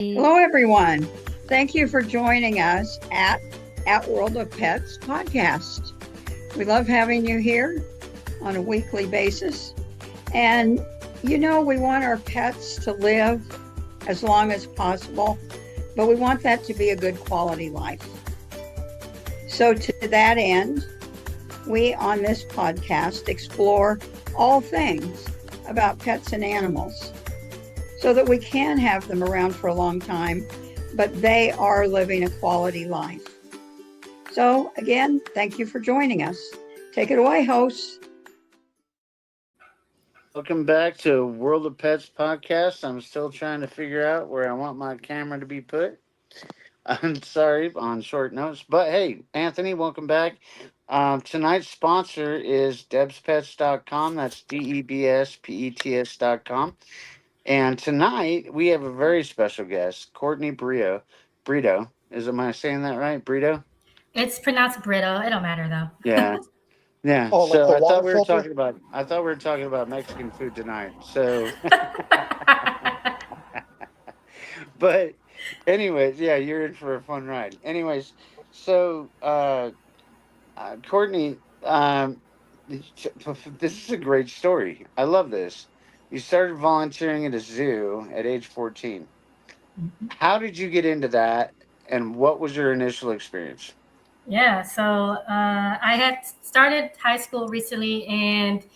Hello, everyone. Thank you for joining us at World of Pets podcast. We love having you here on a weekly basis. And we want our pets to live as long as possible, but we want that to be a good quality life. So to that end, we on this podcast explore all things about pets and animals so that we can have them around for a long time, but they are living a quality life. So again, thank you for joining us. Take it away, hosts. Welcome back to World of Pets podcast. I'm still trying to figure out where I want my camera to be put. I'm sorry on short notes, but hey, Anthony, welcome back. Tonight's sponsor is debspets.com. That's DEBSPETS.com. And tonight we have a very special guest, Courtney Brito. Brito. Am I saying that right? Brito? It's pronounced Brito. It don't matter though. Yeah. Yeah. Oh, like So the I thought water we were filter? talking about Mexican food tonight. So but anyways, yeah, you're in for a fun ride. Anyways, so Courtney, this is a great story. I love this. You started volunteering at a zoo at age 14. How did you get into that, and what was your initial experience? Yeah, so I had started high school recently, and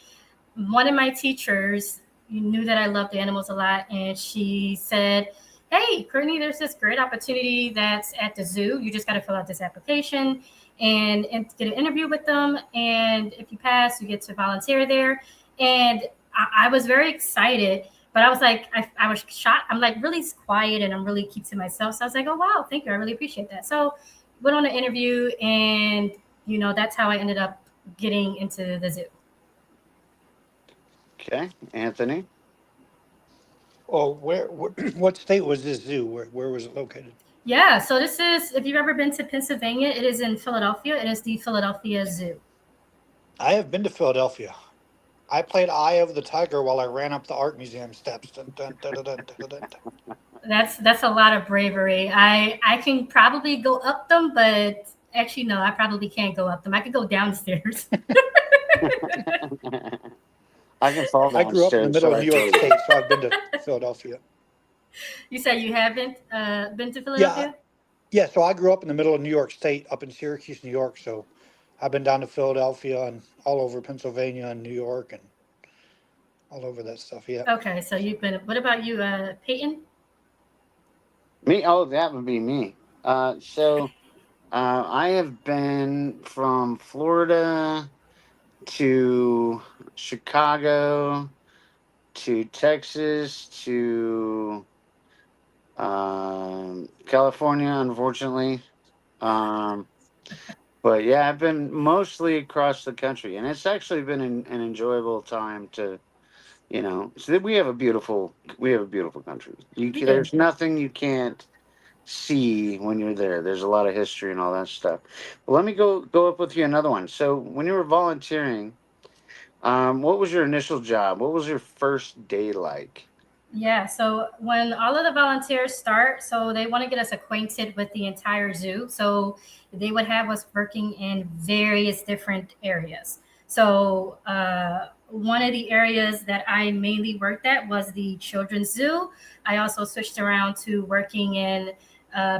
one of my teachers knew that I loved animals a lot, and she said, "Hey, Courtney, there's this great opportunity that's at the zoo. You just got to fill out this application and get an interview with them, and if you pass, you get to volunteer there." And I was very excited. But I was like, I was shocked. I'm like really quiet and I'm really keep to myself. So I was like, oh, wow, thank you. I really appreciate that. So went on an interview and, that's how I ended up getting into the zoo. Okay, Anthony. Oh, what state was this zoo? Where was it located? Yeah. So this is, if you've ever been to Pennsylvania, it is in Philadelphia. It is the Philadelphia Zoo. I have been to Philadelphia. I played Eye of the Tiger while I ran up the art museum steps. Dun, dun, dun, dun, dun, dun, dun. That's a lot of bravery. I can probably go up them, but actually, no, I probably can't go up them. I could go downstairs. I can fall I grew up in the downstairs. middle So of I New York totally- State, so I've been to Philadelphia. You said you haven't been to Yeah, Philadelphia? yeah. So I grew up in the middle of New York State, up in Syracuse, New York. So I've been down to Philadelphia and all over Pennsylvania and New York and all over that stuff. Yeah. Okay, so you've been. What about you, Peyton? Me? Oh, that would be me. I have been from Florida to Chicago to Texas to California, unfortunately. Um, but yeah, I've been mostly across the country, and it's actually been an enjoyable time to, So that we have a beautiful country. We do. There's nothing you can't see when you're there. There's a lot of history and all that stuff. Well, let me go up with you another one. So when you were volunteering, what was your initial job? What was your first day like? Yeah, so when all of the volunteers start, so they want to get us acquainted with the entire zoo. So they would have us working in various different areas. So one of the areas that I mainly worked at was the children's zoo. I also switched around to working in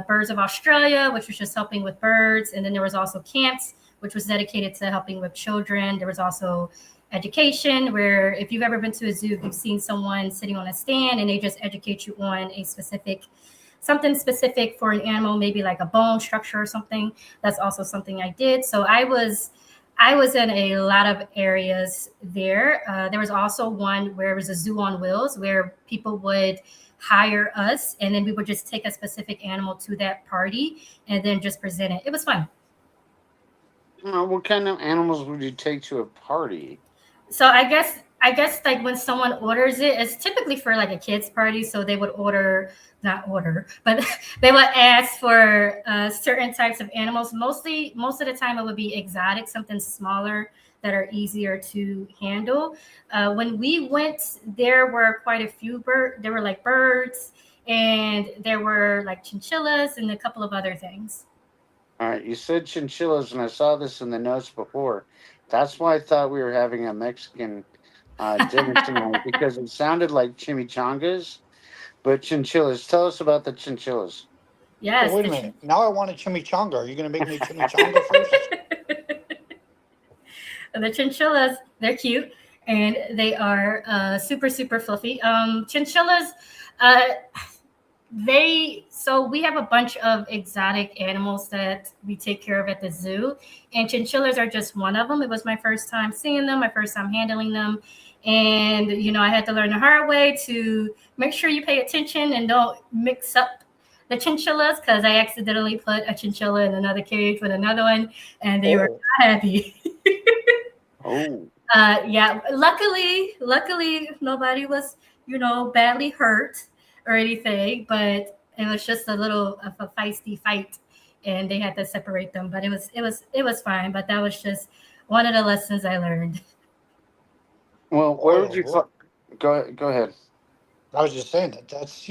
Birds of Australia, which was just helping with birds. And then there was also camps, which was dedicated to helping with children. There was also education, where if you've ever been to a zoo, you've seen someone sitting on a stand and they just educate you on something specific for an animal, maybe like a bone structure or something. That's also something I did. So I was in a lot of areas there. There was also one where it was a zoo on wheels, where people would hire us and then we would just take a specific animal to that party and then just present it. It was fun. What kind of animals would you take to a party? So I guess like when someone orders it, it's typically for like a kids party. So they would not order, but they would ask for certain types of animals. Most of the time, it would be exotic, something smaller that are easier to handle. When we went, there were quite a few There were like birds and there were like chinchillas and a couple of other things. All right, you said chinchillas, and I saw this in the notes before. That's why I thought we were having a Mexican dinner tonight because it sounded like chimichangas, but chinchillas. Tell us about the chinchillas. Well, Yes, wait a minute. Now I want a chimichanga. Are you going to make me a chimichanga first? the chinchillas, they're cute and they are super, super fluffy. Chinchillas, uh, we have a bunch of exotic animals that we take care of at the zoo, and chinchillas are just one of them. It was my first time seeing them, my first time handling them, and I had to learn the hard way to make sure you pay attention and don't mix up the chinchillas, because I accidentally put a chinchilla in another cage with another one, and they were Oh, not happy. Oh, Yeah, luckily nobody was, badly hurt or anything, but it was just a little of a feisty fight, and they had to separate them. But it was fine. But that was just one of the lessons I learned. well, where would oh, you well, go ahead? I was just saying that's,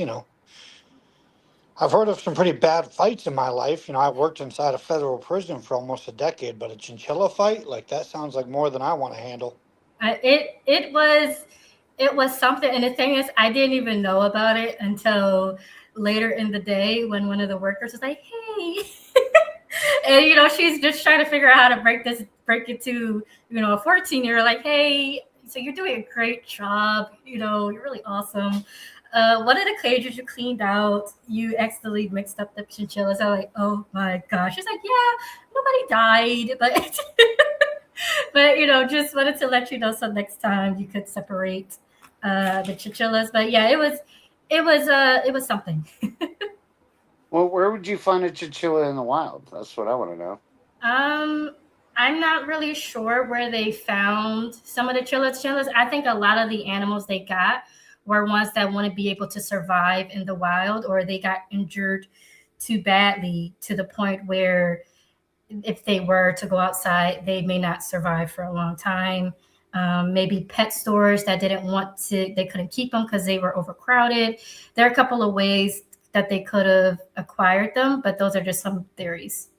I've heard of some pretty bad fights in my life. I worked inside a federal prison for almost a decade, but a chinchilla fight, like that sounds like more than I want to handle. It was something, and the thing is, I didn't even know about it until later in the day when one of the workers was like, "Hey," and she's just trying to figure out how to break it to a 14-year, like, "Hey, so you're doing a great job. You're really awesome. One of the cages you cleaned out, you accidentally mixed up the chinchillas." I'm like, "Oh my gosh." She's like, "Yeah, nobody died, but." But just wanted to let you know, so next time you could separate the chinchillas. But yeah, it was something. Well, where would you find a chinchilla in the wild? That's what I want to know. um I'm not really sure where they found some of the chinchillas. I think a lot of the animals they got were ones that want to be able to survive in the wild, or they got injured too badly to the point where if they were to go outside, they may not survive for a long time. Maybe pet stores that they couldn't keep them because they were overcrowded. There are a couple of ways that they could have acquired them, but those are just some theories.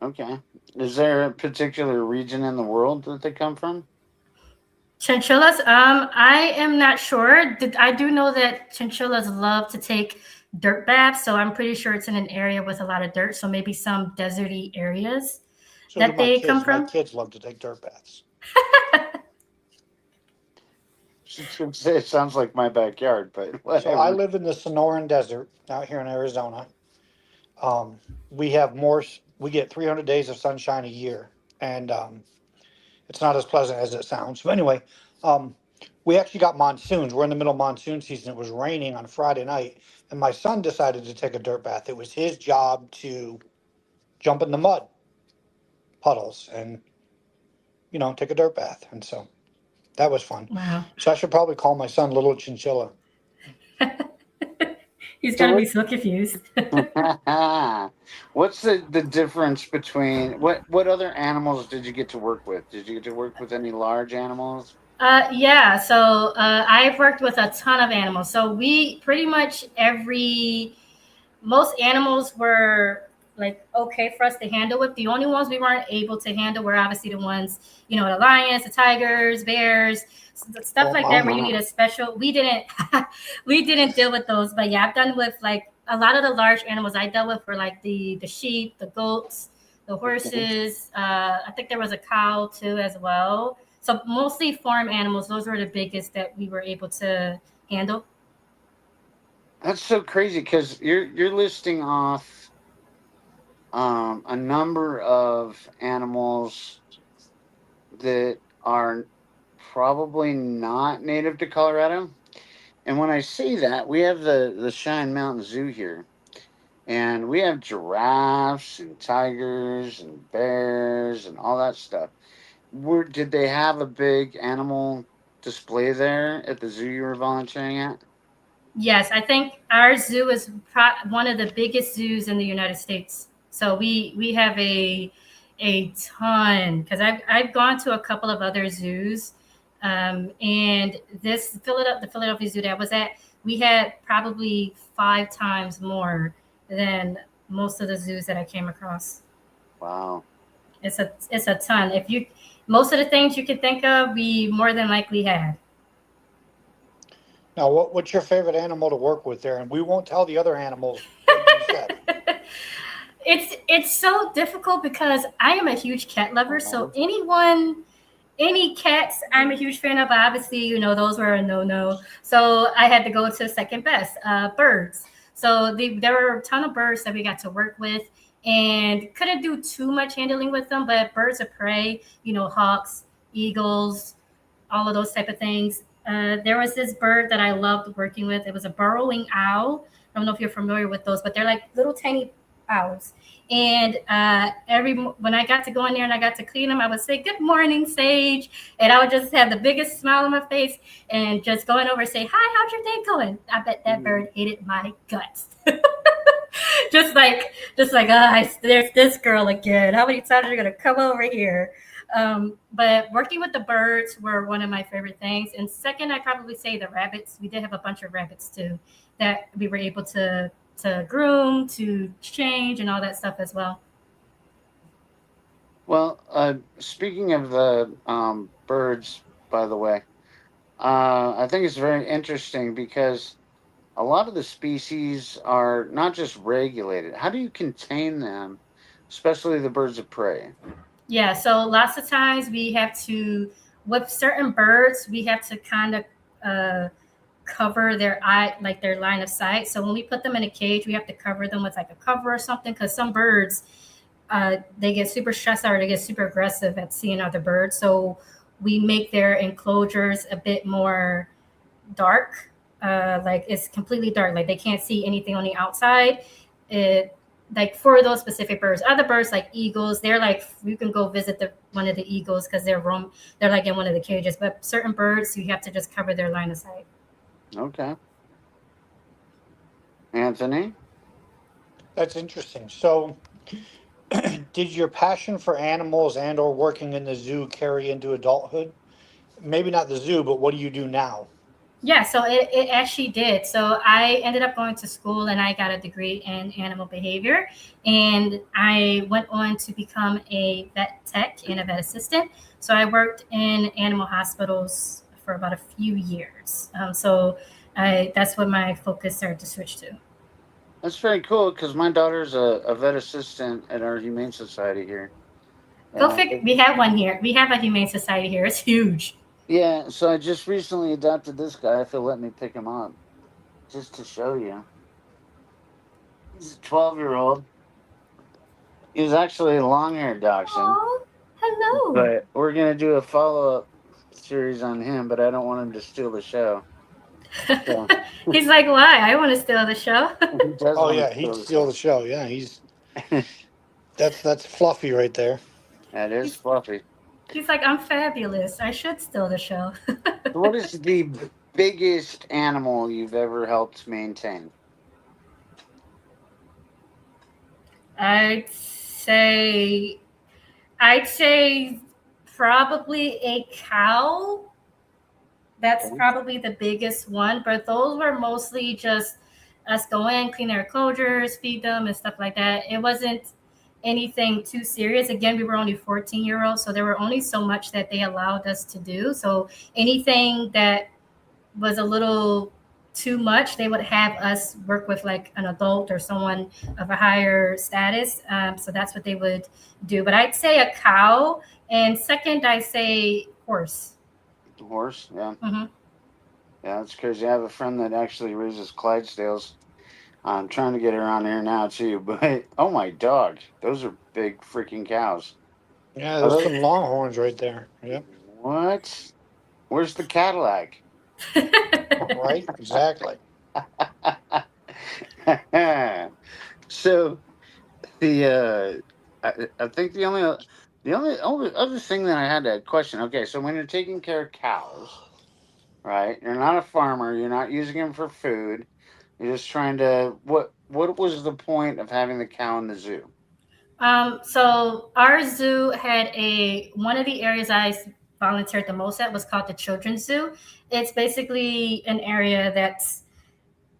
Okay. Is there a particular region in the world that they come from? Chinchillas, I am not sure. I do know that chinchillas love to take dirt baths, so I'm pretty sure it's in an area with a lot of dirt. So maybe some deserty areas So do that my they come kids. My from. kids love to take dirt baths. It sounds like my backyard, but So I whatever. live in the Sonoran Desert out here in Arizona. We have more. We get 300 days of sunshine a year, and it's not as pleasant as it sounds. But anyway, um, we actually got monsoons. We're in the middle of monsoon season. It was raining on Friday night, and my son decided to take a dirt bath. It was his job to jump in the mud puddles and take a dirt bath, and so that was fun. Wow. So I should probably call my son Little Chinchilla. He's So gonna be so confused. what's the difference between what other animals did you get to work with? Did you get to work with any large animals? Yeah, so I've worked with a ton of animals. So we pretty much most animals were like okay for us to handle with. The only ones we weren't able to handle were obviously the ones, the lions, the tigers, bears, stuff Oh like Oh that my! where you need my. a special. We didn't we didn't deal with those, but yeah, I've done with like a lot of the large animals I dealt with were like the sheep, the goats, the Mhm. horses. I think there was a cow too as well. So mostly farm animals. Those were the biggest that we were able to handle. That's so crazy because you're listing off a number of animals that are probably not native to Colorado. And when I say that, we have the Cheyenne Mountain Zoo here, and we have giraffes and tigers and bears and all that stuff. Did they have a big animal display there at the zoo you were volunteering at? Yes, I think our zoo is one of the biggest zoos in the United States. So we have a ton, because I've gone to a couple of other zoos, and the Philadelphia Zoo that I was at, we had probably 5 times more than most of the zoos that I came across. Wow. It's a ton. If you most of the things you could think of, we more than likely had. Now, what's your favorite animal to work with there? And we won't tell the other animals what you said. It's so difficult because I am a huge cat lover. So any cats I'm a huge fan of. Obviously, those were a no. So I had to go to second best, birds. So there were a ton of birds that we got to work with, and couldn't do too much handling with them. But birds of prey, hawks, eagles, all of those type of things. There was this bird that I loved working with. It was a burrowing owl. I don't know if you're familiar with those, but they're like little tiny owls. And when I got to go in there and I got to clean them, I would say, "Good morning, Sage," and I would just have the biggest smile on my face and just going over and say, "Hi, how's your day going?" I bet that bird hated my guts. just like there's this girl again. How many times are you gonna come over here? But working with the birds were one of my favorite things. And second, I'd probably say the rabbits. We did have a bunch of rabbits too that we were able to groom, to change, and all that stuff as well. Well, speaking of the birds, by the way, I think it's very interesting because a lot of the species are not just regulated. How do you contain them, especially the birds of prey? Yeah, so lots of times we have to, with certain birds, we have to kind of cover their eye, like their line of sight. So when we put them in a cage, we have to cover them with like a cover or something, because some birds, they get super stressed out or they get super aggressive at seeing other birds. So we make their enclosures a bit more dark, like it's completely dark, like they can't see anything on the outside. It Like for those specific birds. Other birds like eagles, they're like, you can go visit one of the eagles because they're like in one of the cages. But certain birds, you have to just cover their line of sight. Okay. Anthony? That's interesting. So, did your passion for animals and or working in the zoo carry into adulthood? Maybe not the zoo, but what do you do now? Yeah, so it actually did. So I ended up going to school and I got a degree in animal behavior. And I went on to become a vet tech and a vet assistant. So I worked in animal hospitals for about a few years. That's what my focus started to switch to. That's very cool because my daughter's a vet assistant at our Humane Society here. Go figure. We have one here. We have a humane society here. It's huge. Yeah, so I just recently adopted this guy if he'll let me pick him up. Just to show you. He's a 12-year-old. He was actually a long-haired dachshund. Oh, hello. But we're going to do a follow-up series on him, but I don't want him to steal the show. So. He's like, why? I want to steal the show. Oh yeah, he'd steal the show. Yeah, that's Fluffy right there. That is Fluffy. He's like, I'm fabulous. I should steal the show. So what is the biggest animal you've ever helped maintain? I'd say probably a cow. That's probably the biggest one, but those were mostly just us go in, clean their enclosures, feed them, and stuff like that. It wasn't anything too serious. Again, we were only 14-year-olds, so there were only so much that they allowed us to do. So anything that was a little too much, they would have us work with like an adult or someone of a higher status. So that's what they would do. But I'd say a cow, and second, I say horse. Horse, yeah. Mm-hmm. Yeah, that's crazy. I have a friend that actually raises Clydesdales. I'm trying to get her on here now too, but oh my dog, those are big freaking cows. Yeah, there's some longhorns right there. Yep. What? Where's the Cadillac? Right, exactly. So I think the only other thing that I had to question. Okay, so when you're taking care of cows, right? You're not a farmer. You're not using them for food. You're just trying to. What was the point of having the cow in the zoo? So our zoo had one of the areas I volunteered the most at was called the Children's Zoo. It's basically an area that's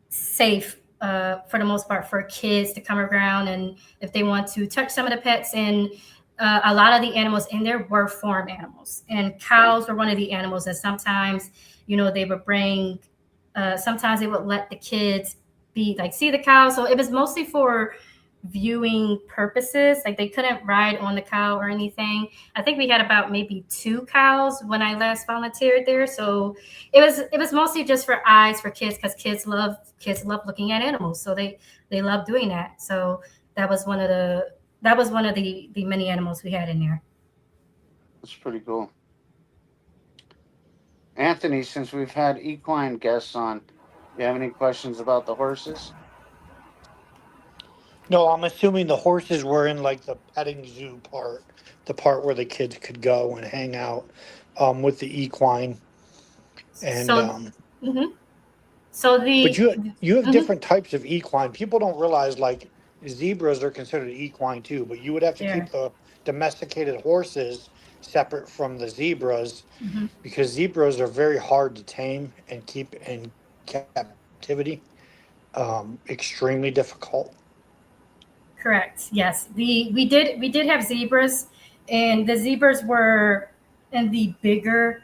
safe for the most part for kids to come around, and if they want to touch some of the pets. And a lot of the animals in there were farm animals, and cows were one of the animals that sometimes, they would bring, sometimes they would let the kids be like, see the cow. So it was mostly for viewing purposes. Like they couldn't ride on the cow or anything. I think we had about maybe 2 cows when I last volunteered there. So it was mostly just for eyes for kids, because kids love looking at animals. So they love doing that. So that was one of the many animals we had in there. That's pretty cool. Anthony, since we've had equine guests on, do you have any questions about the horses? No, I'm assuming the horses were in like the petting zoo part, the part where the kids could go and hang out with the equine. And So mhm. so but the you have mhm, different types of equine. People don't realize like zebras are considered equine too, but you would have to there. keep the domesticated horses separate from the zebras Mhm. because zebras are very hard to tame and keep in captivity. Extremely difficult. Correct. Yes. We did have zebras, and the zebras were in the bigger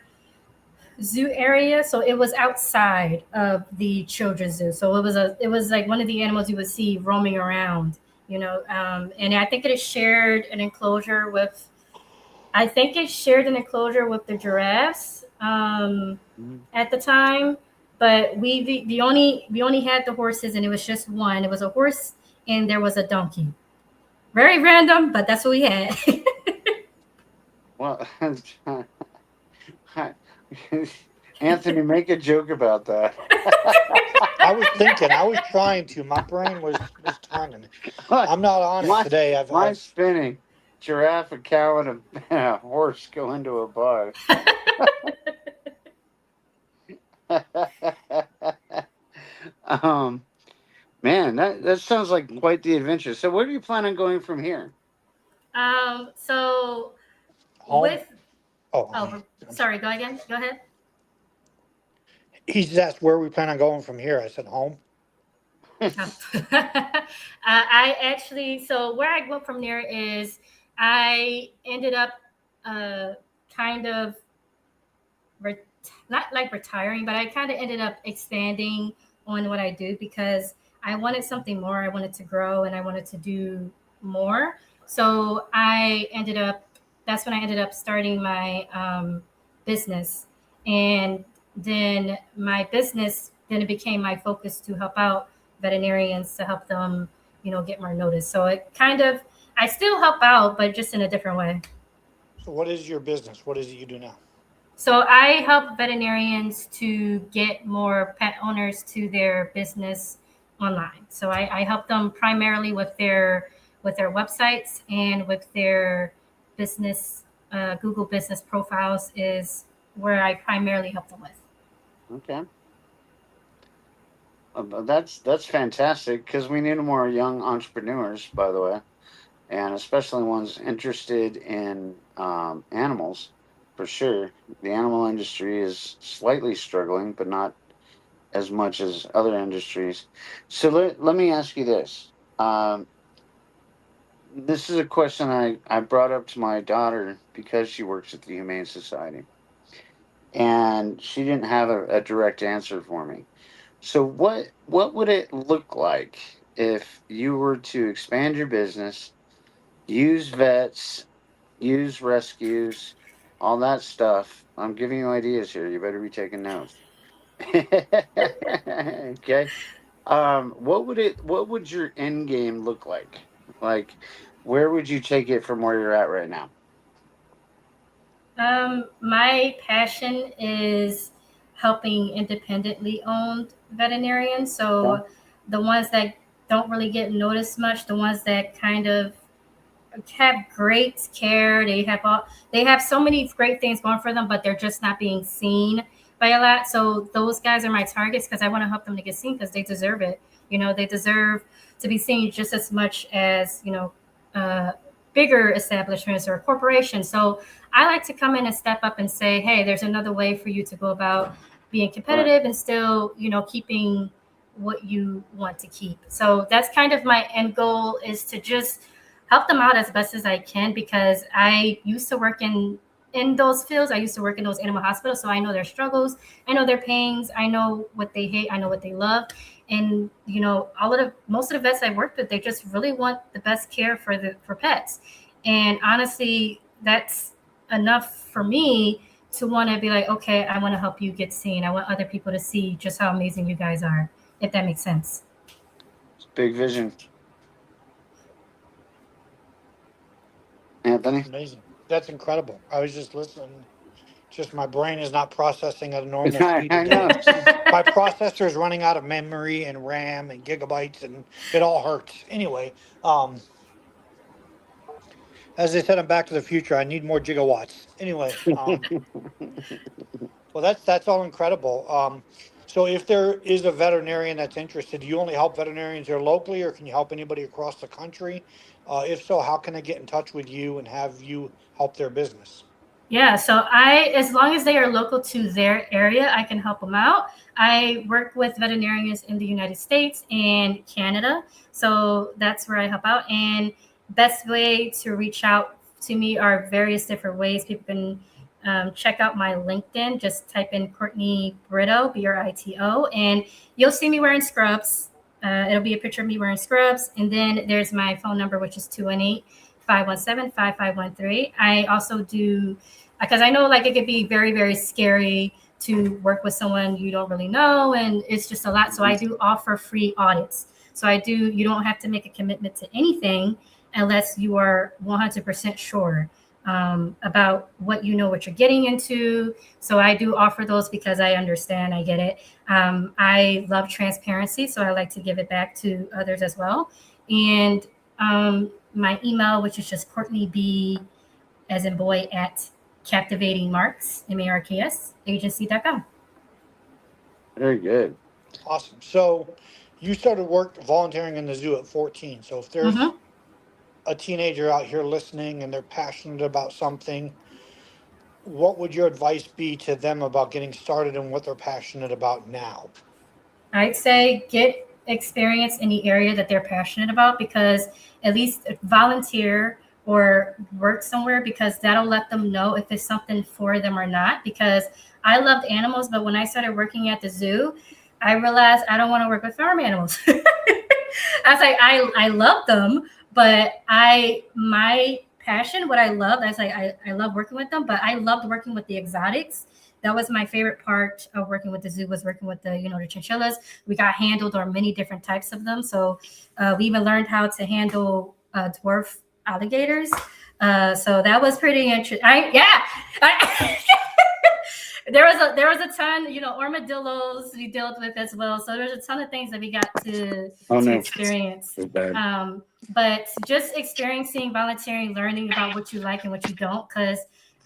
zoo area, so it was outside of the children's zoo. So it was like one of the animals you would see roaming around, and I think it is shared an enclosure with. I think it shared an enclosure with the giraffes Mhm. at the time, but we only had the horses, and it was just one. It was a horse, and there was a donkey. Very random, but that's what we had. Well, Anthony, make a joke about that. I was trying to. My brain was turning. Look, I'm not on it my today. my spinning giraffe, a cow, and a horse go into a bar. um, Man, that sounds like quite the adventure. So, where do you plan on going from here? So home. with Oh, oh, sorry, go again. Go ahead. he's asked where we plan on going from here. I said home. Oh. I actually, so where I went from there is I ended up uh, kind of re- not like retiring, but I kind of ended up expanding on what I do because I wanted something more. I wanted to grow and I wanted to do more. So that's when I ended up starting my business. And then my business, then it became my focus to help out veterinarians to help them, get more notice. So I still help out, but just in a different way. So, what is your business? What is it you do now? So I help veterinarians to get more pet owners to their business online. So I help them primarily with their websites and with their business Google business profiles is where I primarily help them with. Okay, that's fantastic because we need more young entrepreneurs, by the way, and especially ones interested in animals. For sure, the animal industry is slightly struggling, but not as much as other industries. So let me ask you this. Um, this is a question I brought up to my daughter because she works at the Humane Society, and she didn't have a direct answer for me. So what would it look like if you were to expand your business, use vets, use rescues, all that stuff? I'm giving you ideas here. You better be taking notes. Okay. What would your end game look like? Like, where would you take it from where you're at right now? My passion is helping independently owned veterinarians. Okay. So the ones that don't really get noticed much, the ones that kind of have great care. They have so many great things going for them, but they're just not being seen by a lot. So those guys are my targets because I want to help them to get seen because they deserve it. They deserve to be seen just as much as uh, bigger establishments or corporations. So I like to come in and step up and say, hey, there's another way for you to go about being Right. competitive and still keeping what you want to keep. So that's kind of my end goal, is to just help them out as best as I can, because I used to work in those fields. I used to work in those animal hospitals, so I know their struggles, I know their pains, I know what they hate, I know what they love. And most of the vets I worked with, they just really want the best care for pets. And honestly, that's enough for me to want to be like, okay, I want to help you get seen. I want other people to see just how amazing you guys are, if that makes sense. It's big vision. Anthony? Amazing. That's incredible. I was just listening. Just my brain is not processing at a normal I speed know. today. My processor is running out of memory and RAM and gigabytes, and it all hurts. Anyway, as they said in Back to the Future, I need more gigawatts. Anyway, well, that's all incredible. So if there is a veterinarian that's interested, do you only help veterinarians here locally, or can you help anybody across the country? If so, how can they get in touch with you and have you help their business? Yeah, so as long as they are local to their area, I can help them out. I work with veterinarians in the United States and Canada, so that's where I help out. And best way to reach out to me are various different ways. People can check out my LinkedIn. Just type in Courtney Brito, Brito, and you'll see me wearing scrubs. It'll be a picture of me wearing scrubs, and then there's my phone number, which is 218-517-5513. I also do, because I know like it could be very, very scary to work with someone you don't really know, and it's just a lot. So I do offer free audits. So you don't have to make a commitment to anything unless you are 100% sure about what you're getting into. So I do offer those because I understand, I get it. I love transparency, so I like to give it back to others as well. And my email, which is just Courtney B, as in boy, at captivatingmarks, MARKS, agency.com. Very good. Awesome. So you started volunteering in the zoo at 14. So if there's a teenager out here listening and they're passionate about something, what would your advice be to them about getting started and what they're passionate about now? I'd say get experience in the area that they're passionate about, because at least volunteer or work somewhere, because that'll let them know if it's something for them or not. Because I loved animals, but when I started working at the zoo, I realized I don't want to work with farm animals. I was like, I love them, but my passion, what I loved, I was like, I love working with them, but I loved working with the exotics. That was my favorite part of working with the zoo, was working with the chinchillas. We got handled on many different types of them. So we even learned how to handle dwarf alligators. So that was pretty interesting. There was a ton, armadillos we dealt with as well. So there's a ton of things that we got to experience. But just experiencing, volunteering, learning about what you like and what you don't, because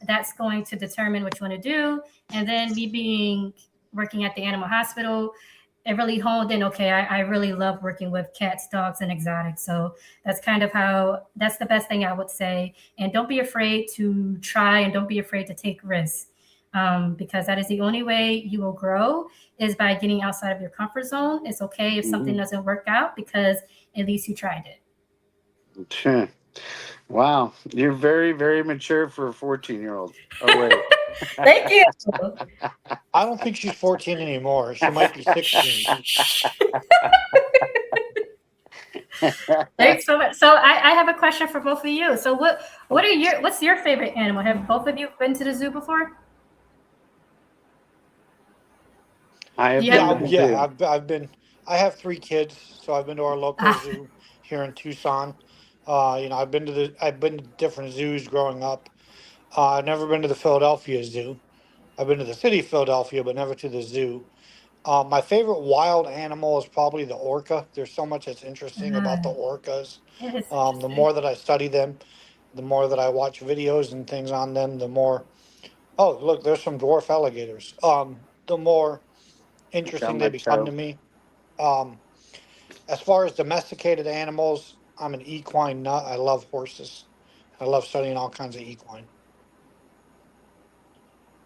that's going to determine what you want to do. And then me working at the animal hospital, it really honed in, okay, I really love working with cats, dogs, and exotics. So that's kind of that's the best thing I would say. And don't be afraid to try, and don't be afraid to take risks. Because that is the only way you will grow, is by getting outside of your comfort zone. It's okay if something doesn't work out, because at least you tried it. Wow, you're very, very mature for a 14-year-old. Oh wait. Thank you. I don't think she's 14 anymore. She might be 16. Thanks so much. So I have a question for both of you. So what's your favorite animal? Have both of you been to the zoo before? I have I've been. I have 3 kids, so I've been to our local zoo here in Tucson. I've been to different zoos growing up. I've never been to the Philadelphia Zoo. I've been to the city of Philadelphia, but never to the zoo. My favorite wild animal is probably the orca. There's so much that's interesting about the orcas. The more that I study them, the more that I watch videos and things on them, the more. Oh, look, there's some dwarf alligators. The more interesting they become to me. As far as domesticated animals, I'm an equine nut. I love horses. I love studying all kinds of equine.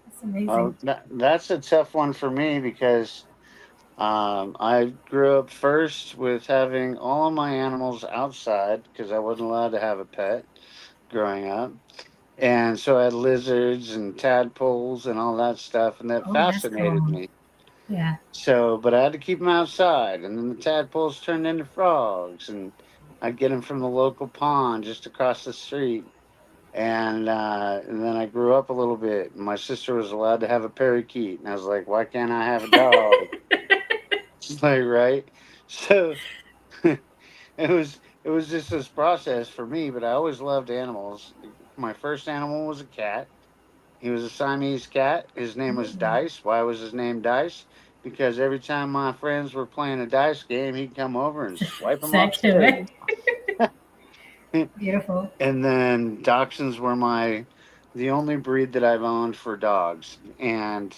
That's amazing. That's a tough one for me, because I grew up first with having all of my animals outside because I wasn't allowed to have a pet growing up. And so I had lizards and tadpoles and all that stuff, and that Oh, that's fascinated cool. me. Yeah. So, but I had to keep them outside, and then the tadpoles turned into frogs, and I'd get them from the local pond just across the street. And then I grew up a little bit. My sister was allowed to have a parakeet, and I was like, "Why can't I have a dog?" Like, right? So it was just this process for me. But I always loved animals. My first animal was a cat. He was a Siamese cat. His name was Ooh. Dice. Why was his name Dice? Because every time my friends were playing a dice game, he'd come over and swipe them off the Exactly. table. Beautiful. And then dachshunds were the only breed that I've owned for dogs. And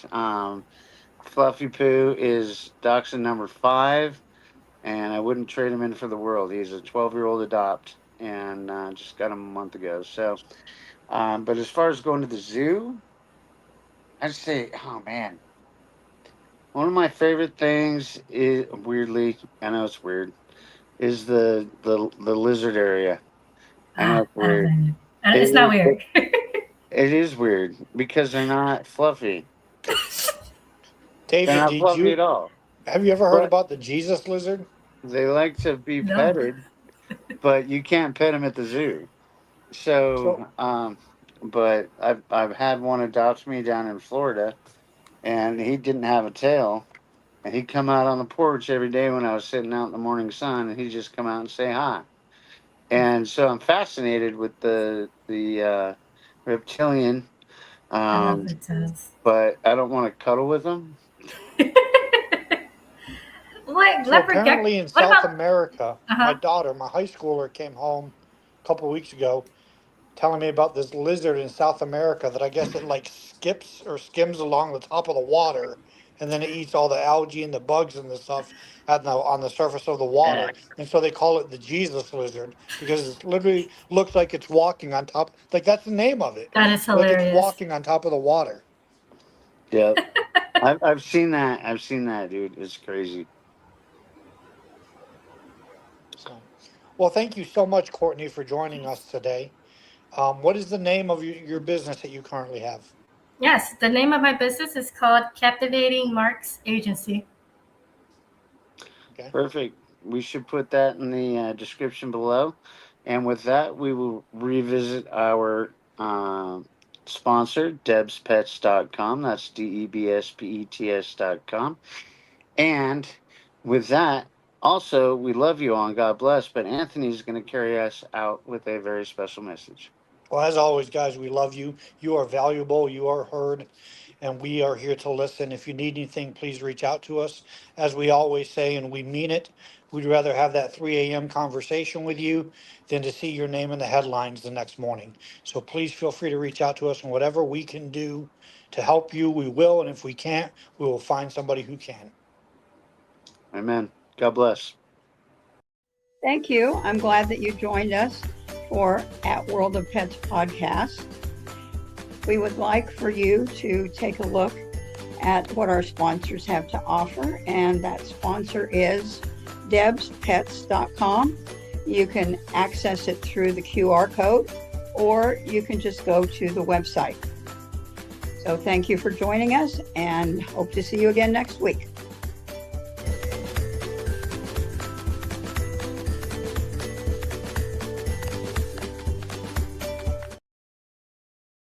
Fluffy Poo is dachshund number 5, and I wouldn't trade him in for the world. He's a 12-year-old adopt, and just got him a month ago. So, but as far as going to the zoo, I'd say, oh man, one of my favorite things is weirdly, I know it's weird, is the lizard area. I know Ah, it's I don't weird. blame you. It It's not is, weird. it is weird because they're not fluffy. They're David, not fluffy at all. have you ever heard But about the Jesus lizard? they like to be No. petted, but you can't pet them at the zoo. So So, but I've had one adopt me down in Florida, and he didn't have a tail, and he'd come out on the porch every day when I was sitting out in the morning sun, and he'd just come out and say hi. And so I'm fascinated with the reptilian, I love um, reptiles. but I don't want to cuddle with them. What So leopard gecko? apparently in What South about? America, Uh my huh. daughter, my high schooler, came home a couple of weeks ago telling me about this lizard in South America that I guess it like skips or skims along the top of the water, and then it eats all the algae and the bugs and the stuff on the surface of the water. And so they call it the Jesus lizard because it literally looks like it's walking on top. Like that's the name of it. That is Like it's hilarious. walking on top of the water. Yep, I've seen that. I've seen that, dude. It's crazy. So, well, thank you so much, Courtney, for joining us today. What is the name of your business that you currently have? Yes, the name of my business is called Captivating Marks Agency. Okay. Perfect. We should put that in the description below. And with that, we will revisit our sponsor, debspets.com. That's DEBSPETS.com. And with that, also, we love you all and God bless, but Anthony's going to carry us out with a very special message. Well, as always, guys, we love you. You are valuable. You are heard, and we are here to listen. If you need anything, please reach out to us. As we always say, and we mean it, we'd rather have that 3 a.m. conversation with you than to see your name in the headlines the next morning. So please feel free to reach out to us, and whatever we can do to help you, we will. And if we can't, we will find somebody who can. Amen. God bless. Thank you. I'm glad that you joined us for At World of Pets podcast. We would like for you to take a look at what our sponsors have to offer, and that sponsor is debspets.com. You can access it through the QR code, or you can just go to the website. So thank you for joining us, and hope to see you again next week.